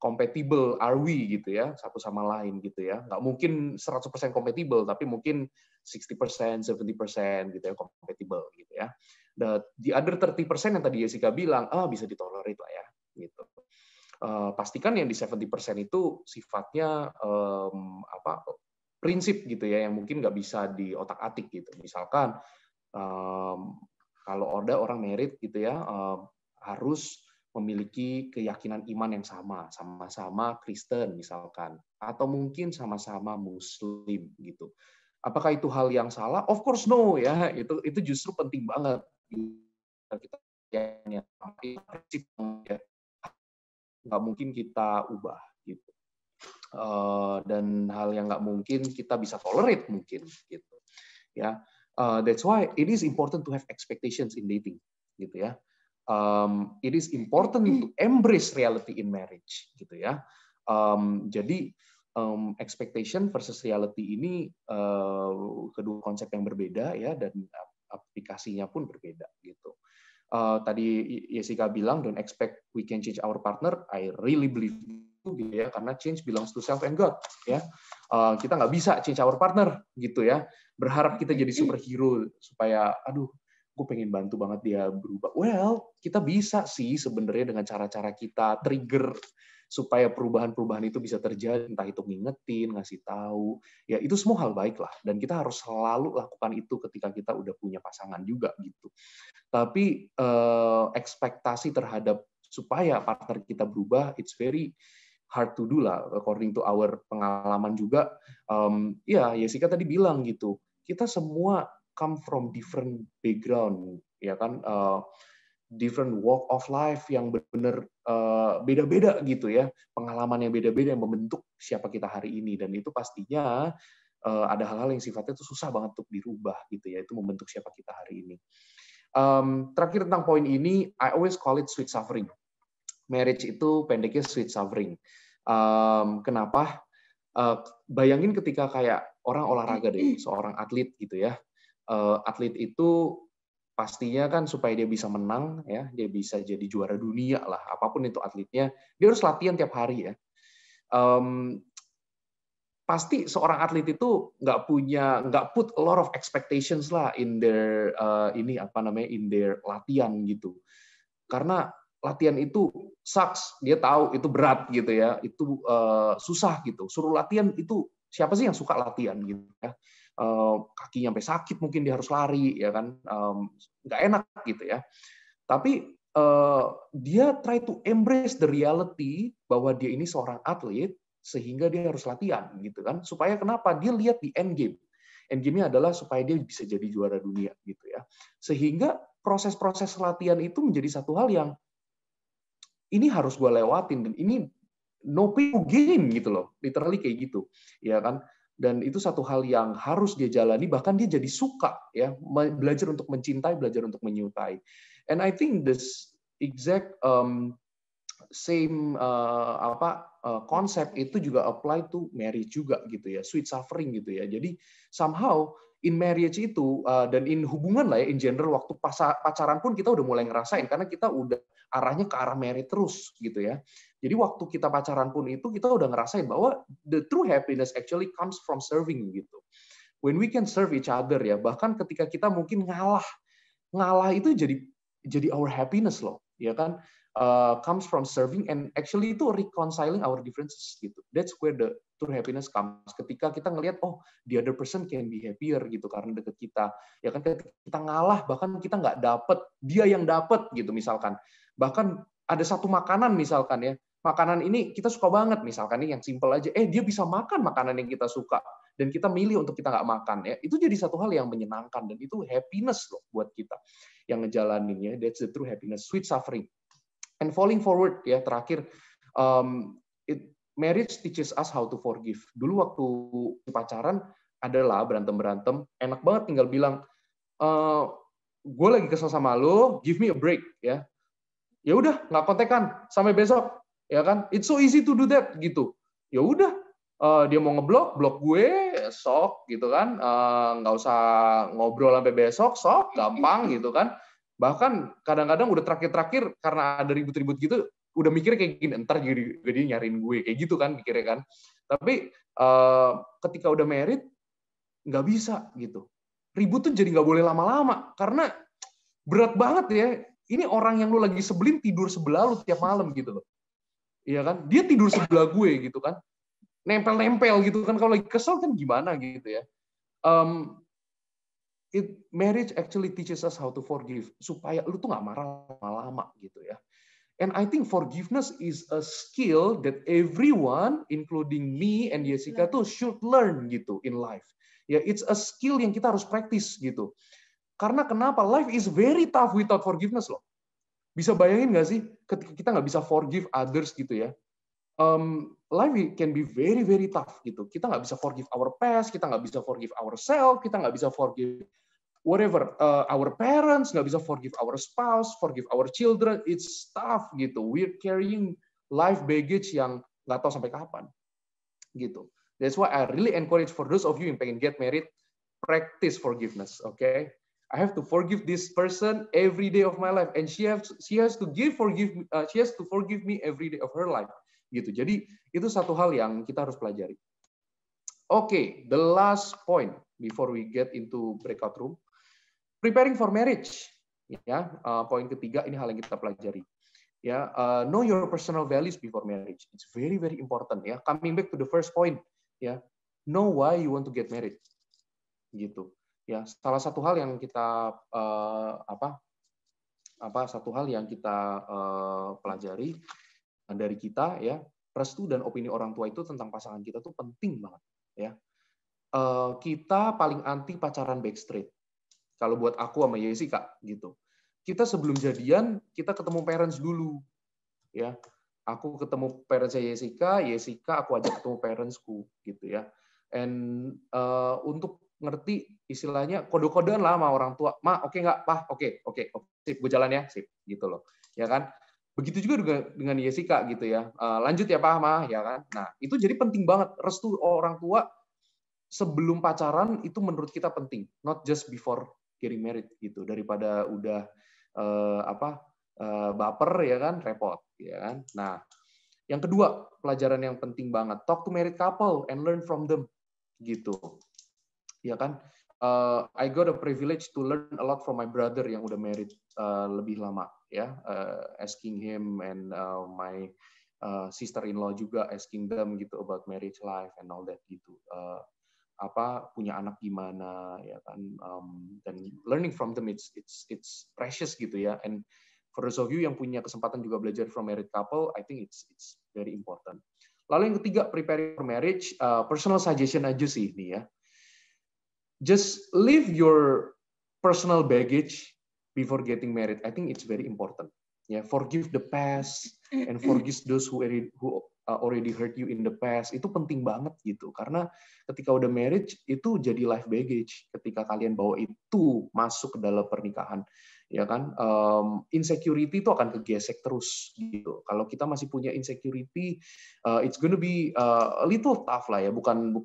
compatible are we gitu ya, satu sama lain gitu ya. Nggak mungkin 100% compatible, tapi mungkin 60%, 70% gitu ya, compatible gitu ya. The other 30% yang tadi Jessica bilang, bisa ditolerir lah ya, gitu. Pastikan yang di 70% itu sifatnya prinsip gitu ya, yang mungkin nggak bisa diotak-atik gitu. Misalkan, kalau ada orang married gitu ya, harus memiliki keyakinan iman yang sama-sama Kristen misalkan, atau mungkin sama-sama Muslim gitu. Apakah itu hal yang salah? Of course no ya, itu justru penting banget. Kita prinsip ya, nggak mungkin kita ubah gitu. Dan hal yang nggak mungkin kita bisa tolerate mungkin gitu. Ya, that's why it is important to have expectations in dating gitu ya. It is important to embrace reality in marriage, gitu ya. Jadi expectation versus reality ini kedua konsep yang berbeda ya, dan aplikasinya pun berbeda gitu. Tadi Jessica bilang don't expect we can change our partner. I really believe itu gitu ya, karena change belongs to self and God ya. Kita nggak bisa change our partner gitu ya. Berharap kita jadi superhero supaya gue pengen bantu banget dia berubah. Well, kita bisa sih sebenarnya dengan cara-cara kita trigger supaya perubahan-perubahan itu bisa terjadi, entah itu ngingetin, ngasih tahu, ya itu semua hal baik lah. Dan kita harus selalu lakukan itu ketika kita udah punya pasangan juga gitu. Tapi ekspektasi terhadap supaya partner kita berubah, it's very hard to do lah, according to our pengalaman juga. Ya, Jessica tadi bilang gitu, kita semua come from different background, ya kan, different walk of life yang benar-benar beda-beda gitu ya, pengalaman yang beda-beda yang membentuk siapa kita hari ini, dan itu pastinya ada hal-hal yang sifatnya itu susah banget untuk dirubah gitu ya, itu membentuk siapa kita hari ini. Terakhir tentang poin ini, I always call it sweet suffering. Marriage itu pendeknya sweet suffering. Kenapa? Bayangin ketika kayak orang olahraga deh, seorang atlet gitu ya. Atlet itu pastinya kan supaya dia bisa menang ya, dia bisa jadi juara dunia lah, apapun itu atletnya, dia harus latihan tiap hari ya. Pasti seorang atlet itu nggak put a lot of expectations lah in their in their latihan gitu, karena latihan itu sucks, dia tahu itu berat gitu ya, itu susah gitu, suruh latihan itu siapa sih yang suka latihan gitu ya. Kakinya sampai sakit mungkin dia harus lari ya kan, nggak enak gitu ya. Tapi dia try to embrace the reality bahwa dia ini seorang atlet sehingga dia harus latihan gitu kan, supaya kenapa, dia lihat di end game-nya adalah supaya dia bisa jadi juara dunia gitu ya, sehingga proses-proses latihan itu menjadi satu hal yang ini harus gue lewatin, dan ini no pain no gain gitu loh, literally kayak gitu ya kan. Dan itu satu hal yang harus dia jalani, bahkan dia jadi suka ya, belajar untuk mencintai, belajar untuk menyukai. And I think this exact same konsep itu juga apply to marriage juga gitu ya, sweet suffering gitu ya. Jadi somehow in marriage itu dan in hubungan lah ya in general, waktu pacaran pun kita udah mulai ngerasain karena kita udah arahnya ke arah married terus gitu ya. Jadi waktu kita pacaran pun itu kita udah ngerasain bahwa the true happiness actually comes from serving gitu. When we can serve each other ya, bahkan ketika kita mungkin ngalah itu jadi our happiness loh, ya kan? Comes from serving and actually itu reconciling our differences gitu. That's where the true happiness comes. Ketika kita ngelihat the other person can be happier gitu karena deket kita. Ya kan ketika kita ngalah bahkan kita nggak dapet, dia yang dapet gitu misalkan. Bahkan ada satu makanan misalkan ya. Makanan ini kita suka banget misalkan nih yang simple aja. Dia bisa makan makanan yang kita suka dan kita milih untuk kita nggak makan ya. Itu jadi satu hal yang menyenangkan dan itu happiness loh buat kita yang ngejalaninnya. That's the true happiness, sweet suffering. And falling forward ya terakhir, marriage teaches us how to forgive. Dulu waktu pacaran adalah berantem, enak banget tinggal bilang, gue lagi kesel sama lo, give me a break ya. Ya udah nggak kontekan sampai besok ya kan. It's so easy to do that gitu. Ya udah dia mau blok gue sok gitu kan, nggak usah ngobrol sampai besok, sok gampang gitu kan. Bahkan kadang-kadang udah terakhir karena ada ribut-ribut gitu, udah mikir kayak gini, entar jadi nyariin gue kayak gitu kan mikirnya kan. Tapi ketika udah married nggak bisa gitu. Ribut tuh jadi nggak boleh lama-lama karena berat banget ya. Ini orang yang lu lagi sebelin tidur sebelah lu tiap malam gitu loh. Iya kan? Dia tidur sebelah gue gitu kan. Nempel-nempel gitu kan, kalau lagi kesel kan gimana gitu ya. Marriage actually teaches us how to forgive supaya lu tuh nggak marah lama-lama gitu ya. And I think forgiveness is a skill that everyone, including me and Jessica, tuh should learn gitu in life. Ya, it's a skill yang kita harus practice gitu. Karena kenapa? Life is very tough without forgiveness loh. Bisa bayangin nggak sih ketika kita nggak bisa forgive others gitu ya? Life can be very very tough gitu. Kita nggak bisa forgive our past, kita nggak bisa forgive ourselves, kita nggak bisa forgive whatever, our parents, nggak bisa forgive our spouse, forgive our children. It's tough gitu. We're carrying life baggage yang nggak tahu sampai kapan gitu. That's why I really encourage for those of you yang pengen get married, practice forgiveness. Okay, I have to forgive this person every day of my life, and she has to forgive me every day of her life. Gitu. Jadi itu satu hal yang kita harus pelajari. Okay, the last point before we get into breakout room, preparing for marriage. Ya, poin ketiga ini hal yang kita pelajari. Ya, know your personal values before marriage. It's very very important. Ya, coming back to the first point. Ya, know why you want to get married. Gitu. Ya, salah satu hal yang kita pelajari dari kita ya, restu dan opini orang tua itu tentang pasangan kita tuh penting banget ya. Kita paling anti pacaran backstreet. Kalau buat aku sama Jessica gitu. Kita sebelum jadian kita ketemu parents dulu ya. Aku ketemu parentsnya Jessica aku ajak ketemu parentsku gitu ya. And untuk ngerti istilahnya kode-kodean lah sama orang tua. Ma, oke nggak? Pak, oke, sip, gue jalan ya, sip, gitu loh, ya kan? Begitu juga dengan Jessica gitu ya. Lanjut ya Pak, Ma, ya kan? Nah, itu jadi penting banget restu orang tua sebelum pacaran itu menurut kita penting, not just before getting married gitu. Daripada udah baper ya kan, repot, ya kan? Nah, yang kedua pelajaran yang penting banget, talk to married couple and learn from them, gitu. Ya kan, I got a privilege to learn a lot from my brother yang udah married lebih lama ya, asking him and my sister-in-law juga asking them gitu about marriage life and all that gitu, punya anak gimana ya kan, dan learning from them it's precious gitu ya. And for those of you yang punya kesempatan juga belajar from married couple, I think it's very important. Lalu yang ketiga, preparing for marriage, personal suggestion aja sih ini ya. Just leave your personal baggage before getting married. I think it's very important. Yeah, forgive the past and forgive those who already hurt you in the past. Itu penting banget gitu. Karena ketika udah marriage itu jadi life baggage. Ketika kalian bawa itu masuk ke dalam pernikahan. ya kan? Insecurity itu akan kegesek terus gitu. Kalau kita masih punya insecurity, it's gonna be a little tough lah ya. Bukan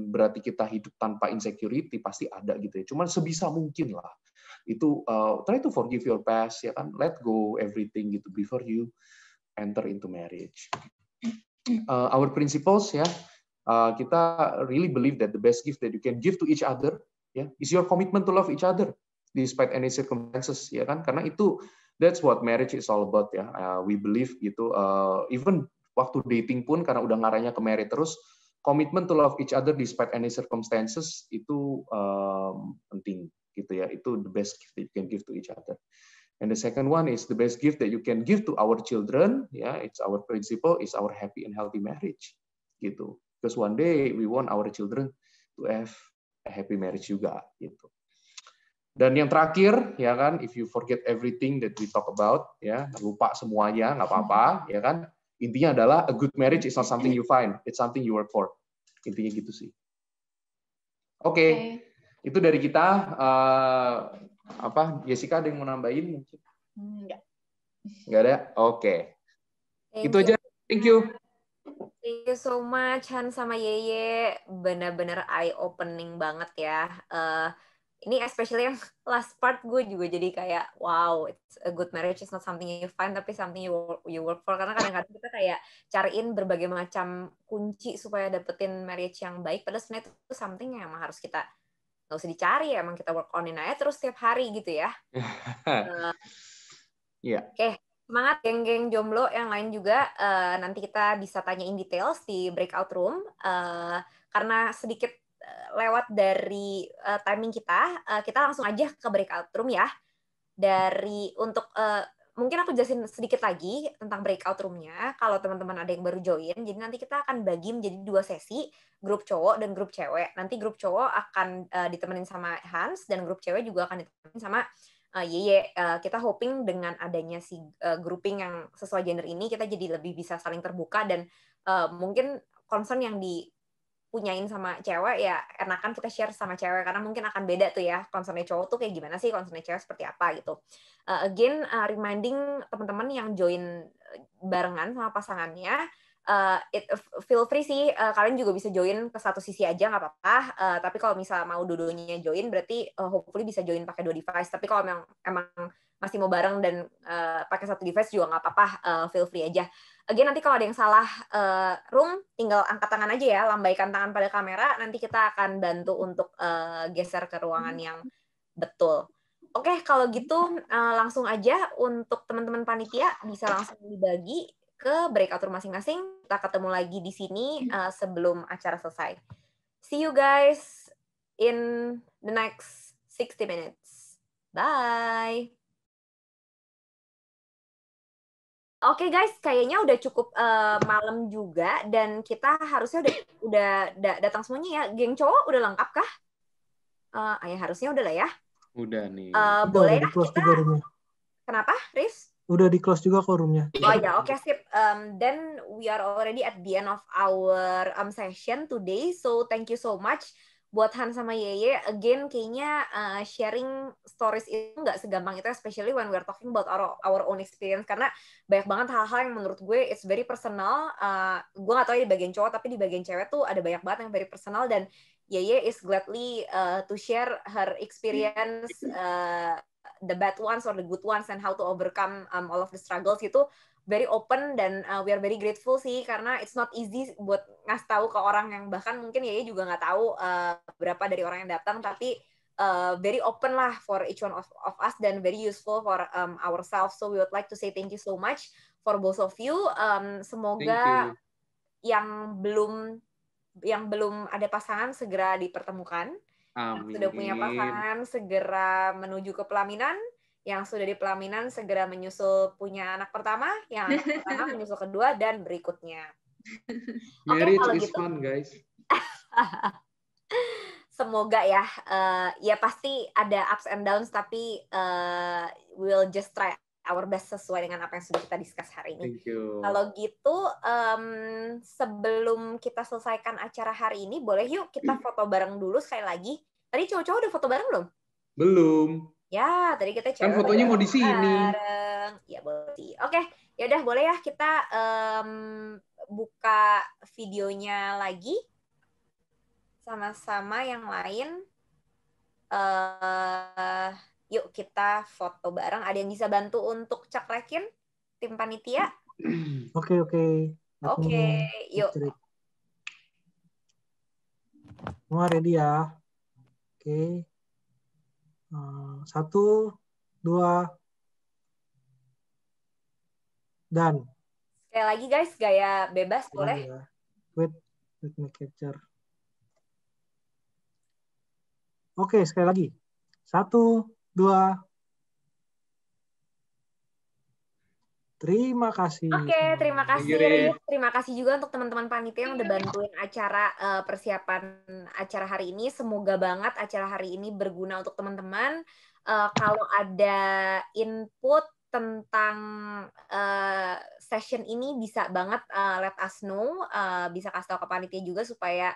berarti kita hidup tanpa insecurity, pasti ada gitu ya. Cuman sebisa mungkin lah. Itu try to forgive your past, ya kan? Let go everything gitu before you enter into marriage. Our principles ya, kita really believe that the best gift that you can give to each other ya is your commitment to love each other despite any circumstances, ya kan? Karena itu that's what marriage is all about ya. We believe gitu. Even waktu dating pun karena udah ngarahnya ke marriage terus, commitment to love each other despite any circumstances itu penting gitu ya. Itu the best gift that you can give to each other. And the second one is the best gift that you can give to our children. Yeah, it's our principle is our happy and healthy marriage gitu. Because one day we want our children to have a happy marriage juga gitu. Dan yang terakhir, ya kan, if you forget everything that we talk about, ya, lupa semuanya, nggak apa-apa, ya kan. Intinya adalah a good marriage is not something you find, it's something you work for. Intinya gitu sih. Oke. Itu dari kita. Jessica ada yang mau nambahin mungkin? Nggak ada? Oke. Itu aja. Thank you. Thank you so much Han sama Yeye, benar-benar eye opening banget ya. Ini especially yang last part gue juga jadi kayak wow, it's a good marriage is not something you find tapi something you work for, karena kadang-kadang kita kayak cariin berbagai macam kunci supaya dapetin marriage yang baik, padahal sebenarnya itu something yang emang harus kita nggak usah dicari ya, emang kita work onin aja terus setiap hari gitu ya. Oke. Semangat geng-geng jomblo yang lain juga, nanti kita bisa tanyain details di breakout room, karena sedikit lewat dari timing kita langsung aja ke breakout room ya. Mungkin aku jelasin sedikit lagi tentang breakout room-nya, kalau teman-teman ada yang baru join, jadi nanti kita akan bagi menjadi 2 sesi, grup cowok dan grup cewek. Nanti grup cowok akan ditemenin sama Hans, dan grup cewek juga akan ditemenin sama Yeye. Kita hoping dengan adanya si grouping yang sesuai gender ini, kita jadi lebih bisa saling terbuka, dan mungkin concern yang dipunyain sama cewek ya enakan kita share sama cewek, karena mungkin akan beda tuh ya, concernnya cowok tuh kayak gimana sih, concernnya cewek seperti apa gitu. Again, reminding teman-teman yang join barengan sama pasangannya, feel free sih, kalian juga bisa join ke satu sisi aja nggak apa-apa, tapi kalau misalnya mau dua-duanya join berarti hopefully bisa join pakai 2 device, tapi kalau emang masih mau bareng dan pakai 1 device juga nggak apa-apa, feel free aja. Again, nanti kalau ada yang salah room tinggal angkat tangan aja ya, lambaikan tangan pada kamera, nanti kita akan bantu untuk geser ke ruangan yang betul. Oke, kalau gitu langsung aja untuk teman-teman panitia bisa langsung dibagi ke breakout room masing-masing. Kita ketemu lagi di sini sebelum acara selesai. See you guys in the next 60 minutes. Bye. Oke guys, kayaknya udah cukup malam juga, dan kita harusnya udah datang semuanya ya. Geng cowok udah lengkap kah? Ya harusnya udah lah ya. Udah nih. Boleh ya kita. Kenapa, Riz? Udah di close juga forumnya. Oh ya, oke, sip. Then we are already at the end of our session today. So thank you so much buat Han sama Yeye. Again, kayaknya sharing stories itu nggak segampang itu, especially when we're talking about our own experience, karena banyak banget hal-hal yang menurut gue it's very personal. Gue nggak tahu ya di bagian cowok, tapi di bagian cewek tuh ada banyak banget yang very personal, dan Yeye is gladly to share her experience, the bad ones or the good ones, and how to overcome all of the struggles gitu. Very open, dan we are very grateful sih, karena it's not easy buat ngasih tahu ke orang yang bahkan mungkin Yeye juga nggak tahu berapa dari orang yang datang, tapi very open lah for each one of us, dan very useful for ourselves. So we would like to say thank you so much for both of you. Semoga yang belum ada pasangan segera dipertemukan. Amin. Yang sudah punya pasangan segera menuju ke pelaminan. Yang sudah di pelaminan segera menyusul punya anak pertama. Yang anak pertama menyusul kedua dan berikutnya. Marriage kalau is gitu. fun, guys. Semoga ya. Ya pasti ada ups and downs, tapi we'll just try our best sesuai dengan apa yang sudah kita discuss hari ini. Thank you. Kalau gitu, sebelum kita selesaikan acara hari ini, boleh yuk kita foto bareng dulu sekali lagi. Tadi cowok-cowok udah foto bareng belum? Belum. Ya, tadi kita Kan cewek fotonya mau di sini. bareng. Ya, boleh sih. Oke, ya udah boleh ya kita buka videonya lagi sama-sama yang lain. Yuk kita foto bareng. Ada yang bisa bantu untuk cekrekin tim panitia? Oke. Oke, yuk. Semua ready ya? Oke. 1, 2, dan. Sekali lagi guys, gaya bebas boleh. Ya. Wait, let me capture. Oke, sekali lagi. 1, 2. Terima kasih. Oke, terima kasih Thank you, Rif. Terima kasih juga untuk teman-teman panitia yang udah bantuin acara persiapan acara hari ini. Semoga banget acara hari ini berguna untuk teman-teman. Kalau ada input tentang session ini bisa banget let us know. Bisa kasih tahu ke panitia juga supaya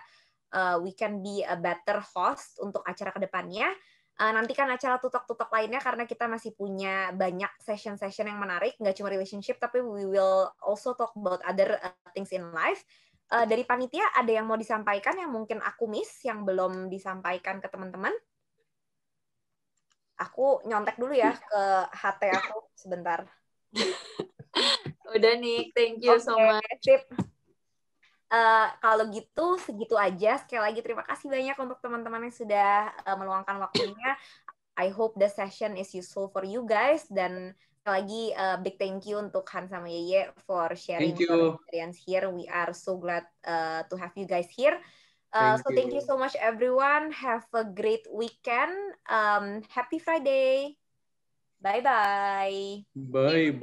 we can be a better host untuk acara kedepannya. Nantikan acara tutok-tutok lainnya karena kita masih punya banyak session-session yang menarik, nggak cuma relationship, tapi we will also talk about other things in life. Dari panitia ada yang mau disampaikan yang mungkin aku miss, yang belum disampaikan ke teman-teman? Aku nyontek dulu ya ke HT aku sebentar. Udah Nick, thank you so much. Sip. Kalau gitu, segitu aja. Sekali lagi terima kasih banyak untuk teman-teman yang sudah meluangkan waktunya. I hope the session is useful for you guys. Dan sekali lagi big thank you untuk Han sama Yeye for sharing your experience here. We are so glad to have you guys here. Thank you so much everyone. Have a great weekend. Happy Friday. Bye-bye. Bye-bye.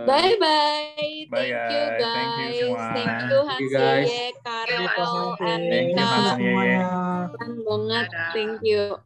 Bye-bye. Thank you guys. Thank you semua. Thank you Hans Yeye, Karel, Thank you Erika. Hansen Yeye. Keren banget. Thank you.